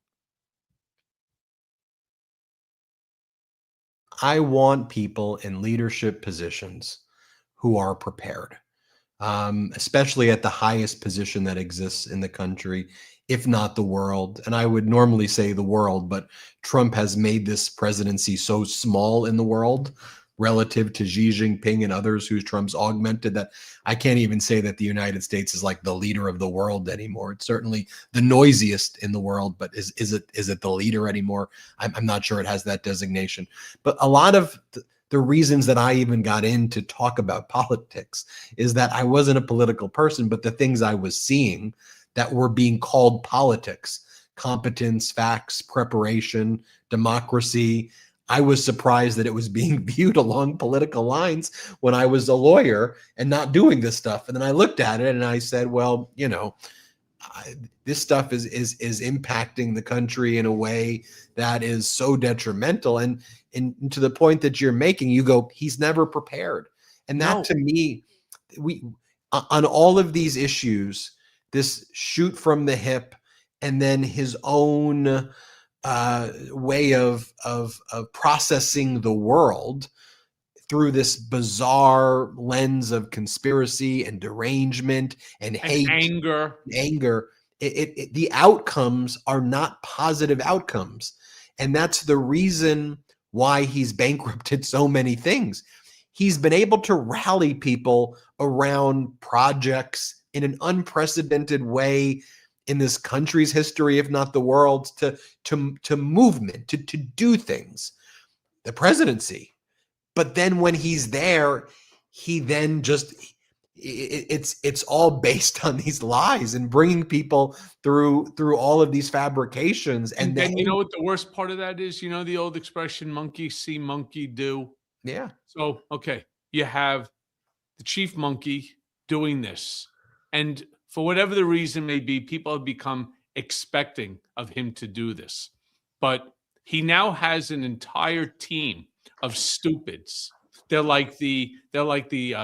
I want people in leadership positions who are prepared, especially at the highest position that exists in the country, if not the world. And I would normally say the world, but Trump has made this presidency so small in the world relative to Xi Jinping and others who Trump's augmented, that I can't even say that the United States is like the leader of the world anymore. It's certainly the noisiest in the world, but is it the leader anymore? I'm not sure it has that designation. But a lot of the reasons that I even got in to talk about politics is that I wasn't a political person, but the things I was seeing that were being called politics, competence, facts, preparation, democracy, I was surprised that it was being viewed along political lines when I was a lawyer and not doing this stuff. And then I looked at it and I said, well, this stuff is impacting the country in a way that is so detrimental. And to the point that you're making, you go, he's never prepared. And that to me, we on all of these issues, this shoot from the hip and then his own way of processing the world through this bizarre lens of conspiracy and derangement and hate, anger. The outcomes are not positive outcomes. And that's the reason why he's bankrupted so many things. He's been able to rally people around projects in an unprecedented way in this country's history, if not the world's, to movement, to do things, the presidency. But then when he's there, he then just it's all based on these lies and bringing people through all of these fabrications. And then you know what the worst part of that is? You know the old expression, monkey see, monkey do? Yeah. So, okay, you have the chief monkey doing this. And for whatever the reason may be, people have become expecting of him to do this. But he now has an entire team of stupids. They're like the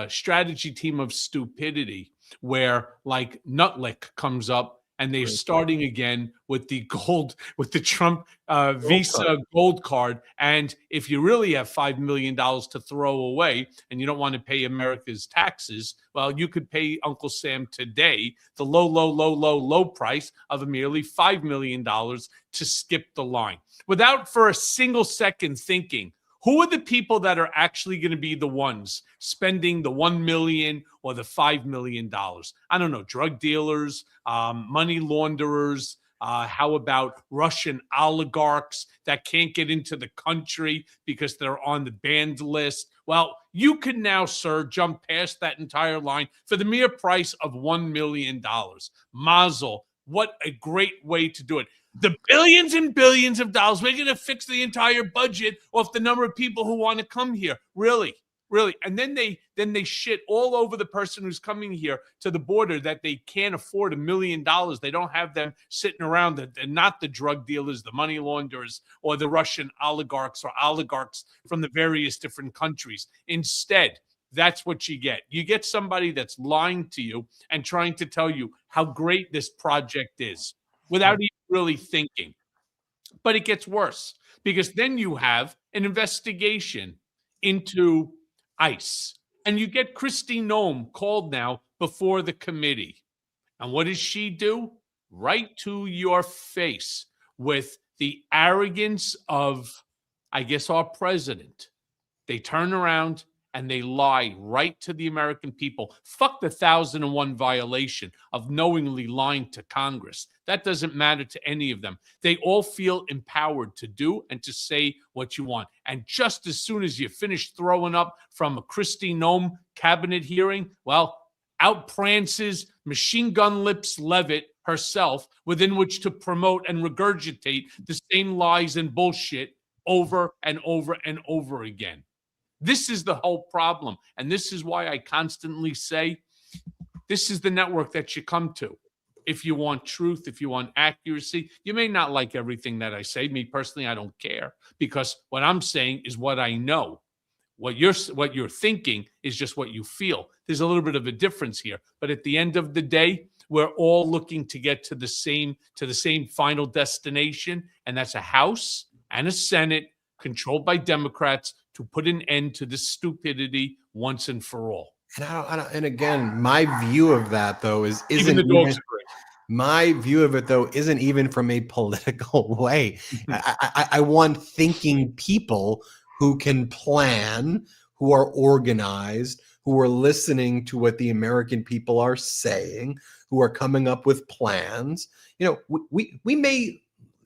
strategy team of stupidity, where like Nutlick comes up and they're starting again with the Trump Visa gold card. And if you really have $5 million to throw away and you don't want to pay America's taxes, well, you could pay Uncle Sam today the low price of merely $5 million to skip the line, without for a single second thinking, who are the people that are actually going to be the ones spending the $1 million or the $5 million? I don't know, drug dealers, money launderers. How about Russian oligarchs that can't get into the country because they're on the banned list? Well, you can now, sir, jump past that entire line for the mere price of $1 million. Mazel. What a great way to do it. The billions and billions of dollars, we're going to fix the entire budget off the number of people who want to come here. Really? And then they shit all over the person who's coming here to the border that they can't afford $1 million. They don't have them sitting around. They're not the drug dealers, the money launderers, or the Russian oligarchs or oligarchs from the various different countries. Instead, that's what you get. You get somebody that's lying to you and trying to tell you how great this project is without even really thinking. But it gets worse, because then you have an investigation into ICE, and you get Kristi Noem called now before the committee. And what does she do? Right to your face, with the arrogance of, I guess, our president. They turn around and they lie right to the American people. Fuck the 1001 violation of knowingly lying to Congress. That doesn't matter to any of them. They all feel empowered to do and to say what you want. And just as soon as you finish throwing up from a Kristi Noem cabinet hearing, well, out prances Machine Gun Lips Leavitt herself, within which to promote and regurgitate the same lies and bullshit over and over and over again. This is the whole problem. And this is why I constantly say, this is the network that you come to. If you want truth, if you want accuracy, you may not like everything that I say. Me personally, I don't care, because what I'm saying is what I know. What you're thinking is just what you feel. There's a little bit of a difference here. But at the end of the day, we're all looking to get to the same final destination. And that's a House and a Senate controlled by Democrats, to put an end to this stupidity once and for all. And again, my view of that, though, my view of it, though, isn't even from a political way. I want thinking people who can plan, who are organized, who are listening to what the American people are saying, who are coming up with plans. You know,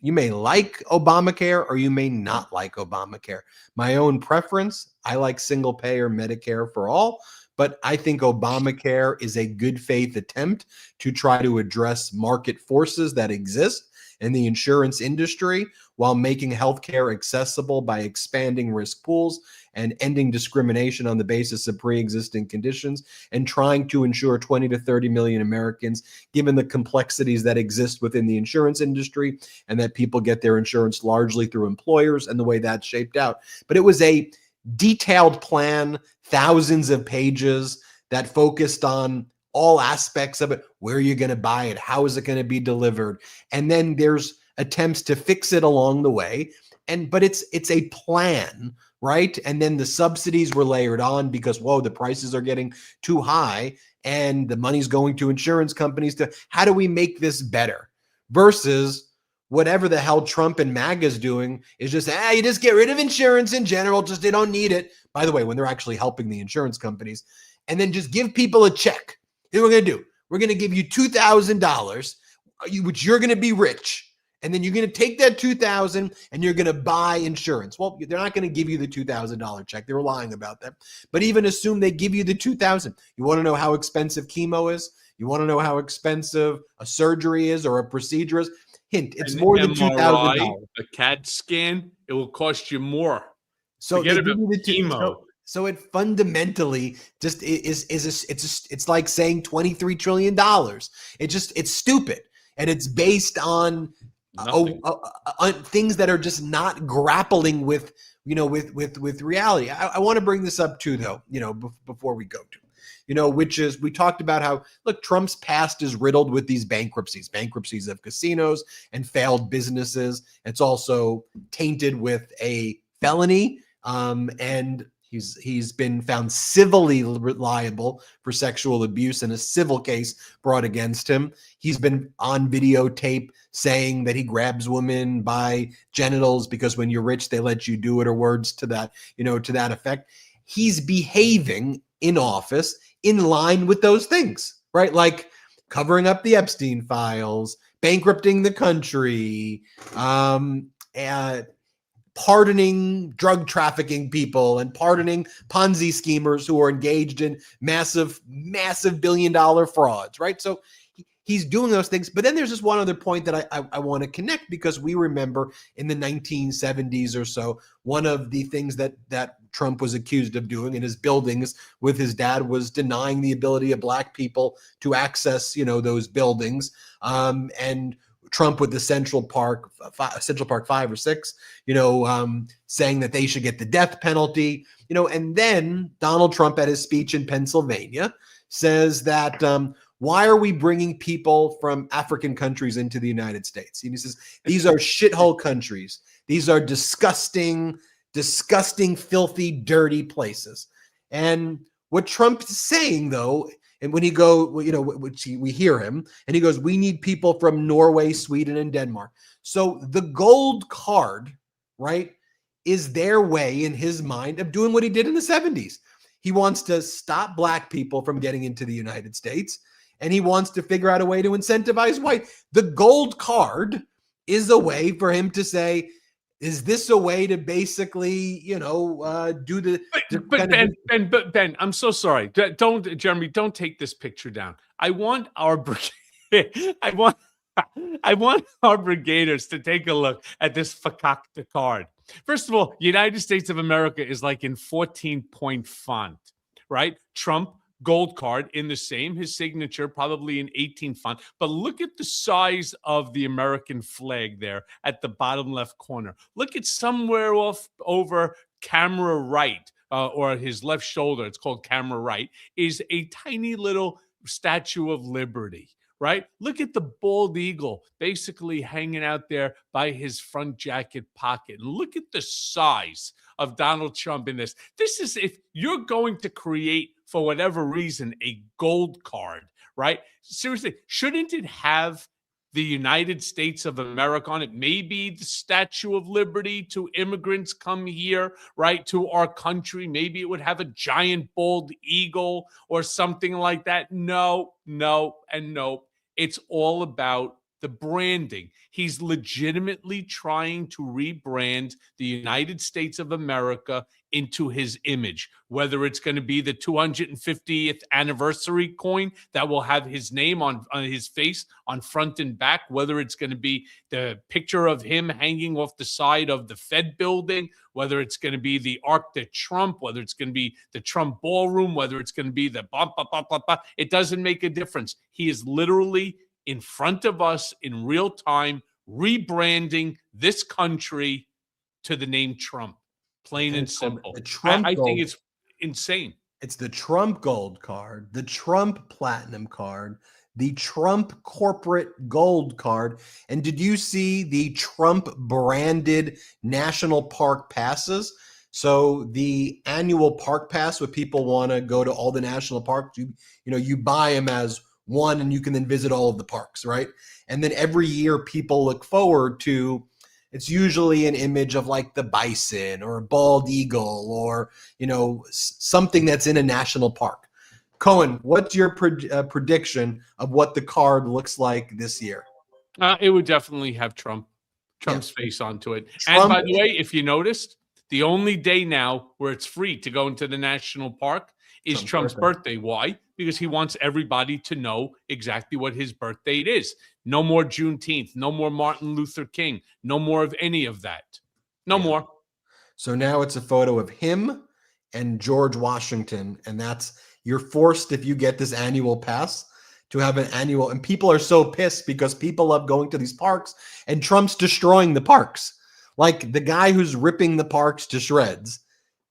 you may like Obamacare or you may not like Obamacare. My own preference, I like single payer Medicare for all, but I think Obamacare is a good faith attempt to try to address market forces that exist in the insurance industry while making healthcare accessible by expanding risk pools and ending discrimination on the basis of pre-existing conditions, and trying to insure 20 to 30 million Americans, given the complexities that exist within the insurance industry, and that people get their insurance largely through employers and the way that's shaped out. But it was a detailed plan, thousands of pages, that focused on all aspects of it. Where are you going to buy it? How is it going to be delivered? And then there's attempts to fix it along the way. But it's a plan, right? And then the subsidies were layered on because, whoa, the prices are getting too high and the money's going to insurance companies to, how do we make this better? Versus whatever the hell Trump and MAGA is doing is just, you just get rid of insurance in general, just they don't need it. By the way, when they're actually helping the insurance companies, and then just give people a check. Here's what we're going to do. We're going to give you $2,000. which you're going to be rich. And then you're going to take that $2,000 and you're going to buy insurance. Well, they're not going to give you the $2,000 check. They were lying about that. But even assume they give you the $2,000. You want to know how expensive chemo is? You want to know how expensive a surgery is or a procedure is? Hint, it's more than $2,000. A CAT scan, it will cost you more. So Forget they about give you the chemo. So it fundamentally just it's like saying $23 trillion. It's stupid. And it's based on things that are just not grappling with, with reality. I want to bring this up too, though, before we go to, which is, we talked about how, look, Trump's past is riddled with these bankruptcies of casinos and failed businesses. It's also tainted with a felony, and he's been found civilly liable for sexual abuse in a civil case brought against him. He's been on videotape saying that he grabs women by genitals because when you're rich, they let you do it, or words to that, to that effect. He's behaving in office in line with those things, right? Like covering up the Epstein files, bankrupting the country, pardoning drug trafficking people and pardoning Ponzi schemers who are engaged in massive billion-dollar frauds, right? So he's doing those things. But then there's just one other point that I want to connect, because we remember in the 1970s or so, one of the things that Trump was accused of doing in his buildings with his dad was denying the ability of Black people to access, those buildings. And Trump with the Central Park 5 or 6, saying that they should get the death penalty, and then Donald Trump at his speech in Pennsylvania says that, why are we bringing people from African countries into the United States? And he says, these are shithole countries. These are disgusting, filthy, dirty places. And what Trump is saying, though, and when we hear him, and he goes, we need people from Norway, Sweden, and Denmark. So the gold card, right, is their way in his mind of doing what he did in the 70s. He wants to stop Black people from getting into the United States, and he wants to figure out a way to incentivize white. The gold card is a way for him to say, is this a way to basically, do the? But Ben, I'm so sorry. Jeremy, don't take this picture down. I want our I want our brigaders to take a look at this fakakta card. First of all, United States of America is like in 14-point font, right? Trump, gold card in the same, his signature probably in 18 font. But look at the size of the American flag there at the bottom left corner. Look at somewhere off over camera right, or his left shoulder, it's called camera right, is a tiny little Statue of Liberty, right? Look at the bald eagle basically hanging out there by his front jacket pocket. Look at the size of Donald Trump in this. This is, if you're going to create, for whatever reason, a gold card, right? Seriously, shouldn't it have the United States of America on it? Maybe the Statue of Liberty to immigrants come here, right, to our country. Maybe it would have a giant bald eagle or something like that. No, and no. It's all about the branding. He's legitimately trying to rebrand the United States of America into his image, whether it's going to be the 250th anniversary coin that will have his name on his face on front and back, whether it's going to be the picture of him hanging off the side of the Fed building, whether it's going to be the Arc de Trump, whether it's going to be the Trump ballroom, whether it's going to be the blah, blah, blah, blah, blah. It doesn't make a difference. He is literally in front of us in real time, rebranding this country to the name Trump. Plain and simple. I think it's insane. It's the Trump gold card, the Trump platinum card, the Trump corporate gold card. And did you see the Trump branded national park passes? So the annual park pass, where people want to go to all the national parks, you buy them as one, and you can then visit all of the parks, right? And then every year people look forward to, it's usually an image of like the bison or a bald eagle or, something that's in a national park. Cohen, what's your prediction of what the card looks like this year? It would definitely have Trump's face onto it. And Trump- by the way, if you noticed, the only day now where it's free to go into the national park is Trump's birthday. Why? Because he wants everybody to know exactly what his birth date is. No more Juneteenth, no more Martin Luther King, no more of any of that. No more. So now it's a photo of him and George Washington, and you're forced, if you get this annual pass, to have an annual. And people are so pissed because people love going to these parks, and Trump's destroying the parks. Like, the guy who's ripping the parks to shreds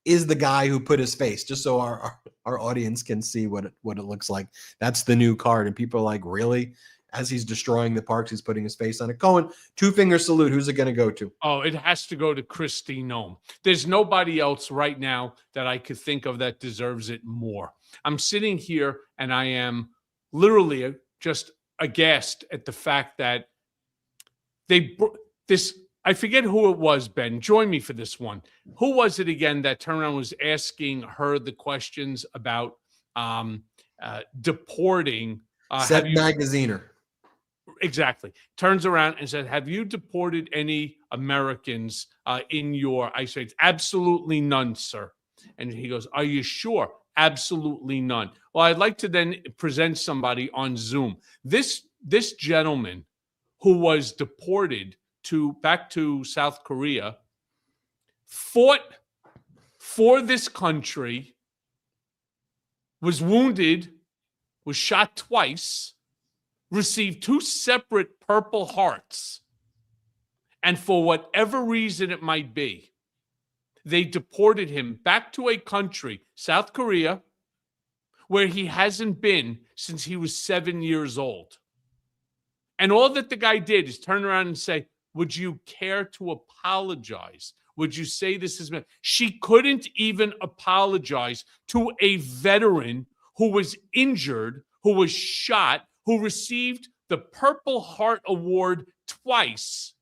is the guy who put his face, just so our audience can see what it looks like. That's the new card, and people are like, really? As he's destroying the parks, he's putting his face on it. Cohen, two-finger salute. Who's it going to go to? Oh, it has to go to Kristi Noem. There's nobody else right now that I could think of that deserves it more. I'm sitting here and I am literally just aghast at the fact that I forget who it was, Ben. Join me for this one. Who was it again that turned around and was asking her the questions about deporting? Seth Magaziner. Exactly. Turns around and said, have you deported any Americans in your ICE raids? Absolutely none, sir. And he goes, are you sure? Absolutely none. Well, I'd like to then present somebody on Zoom. This gentleman who was deported back to South Korea fought for this country, was wounded, was shot twice, received 2 separate Purple Hearts, and for whatever reason it might be, they deported him back to a country, South Korea, where he hasn't been since he was 7 years old. And all that the guy did is turn around and say, would you care to apologize? Would you say this is... She couldn't even apologize to a veteran who was injured, who was shot, who received the Purple Heart Award twice,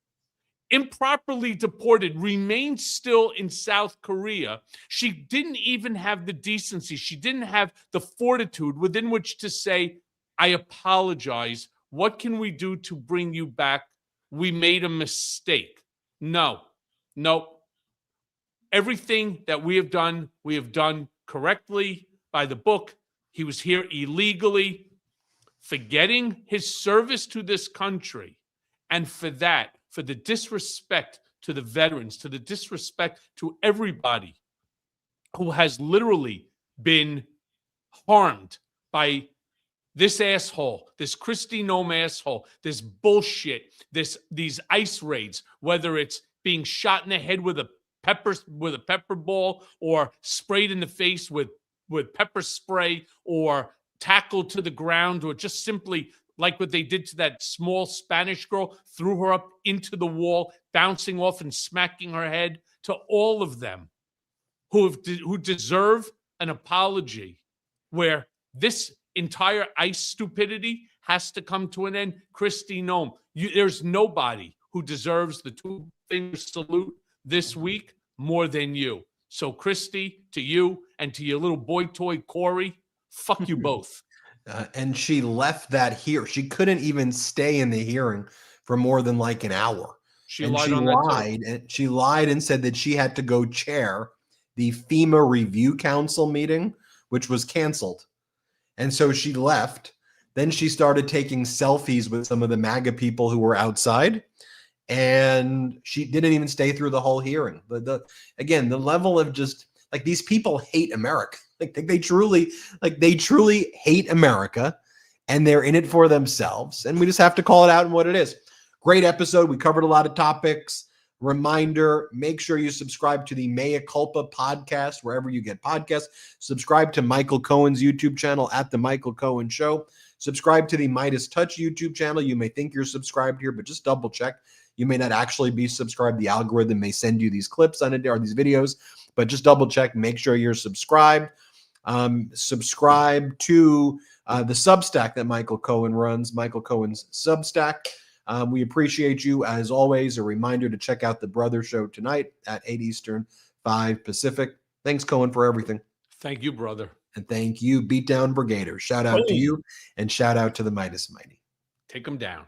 improperly deported, remained still in South Korea. She didn't even have the decency. She didn't have the fortitude within which to say, I apologize. What can we do to bring you back? We made a mistake. No. Everything that we have done correctly by the book. He was here illegally, forgetting his service to this country. And for the disrespect to the veterans, to the disrespect to everybody who has literally been harmed by this asshole, this Kristi Noem asshole, this bullshit, these ICE raids, whether it's being shot in the head with a pepper ball, or sprayed in the face with pepper spray, or tackled to the ground, or just simply like what they did to that small Spanish girl, threw her up into the wall, bouncing off and smacking her head, to all of them who deserve an apology, where this entire ICE stupidity has to come to an end. Kristi Noem, there's nobody who deserves the 2-finger salute this week more than you. So, Kristi, to you and to your little boy toy Corey, fuck you both. And she left that here. She couldn't even stay in the hearing for more than like an hour. She lied and said that she had to go chair the FEMA Review Council meeting, which was canceled. And so she left. Then she started taking selfies with some of the MAGA people who were outside. And she didn't even stay through the whole hearing. Again, the level of just like, these people hate America. They truly hate America, and they're in it for themselves. And we just have to call it out in what it is. Great episode. We covered a lot of topics. Reminder, make sure you subscribe to the Mea Culpa podcast, wherever you get podcasts. Subscribe to Michael Cohen's YouTube channel at The Michael Cohen Show. Subscribe to the Midas Touch YouTube channel. You may think you're subscribed here, but just double check. You may not actually be subscribed. The algorithm may send you these clips on it or these videos, but just double check. Make sure you're subscribed. Subscribe to the Substack that Michael Cohen runs, Michael Cohen's Substack. We appreciate you. As always, a reminder to check out the Brother Show tonight at 8 Eastern, 5 Pacific. Thanks, Cohen, for everything. Thank you, brother. And thank you, Beatdown Brigaders. Shout out to you, and shout out to the Midas Mighty. Take them down.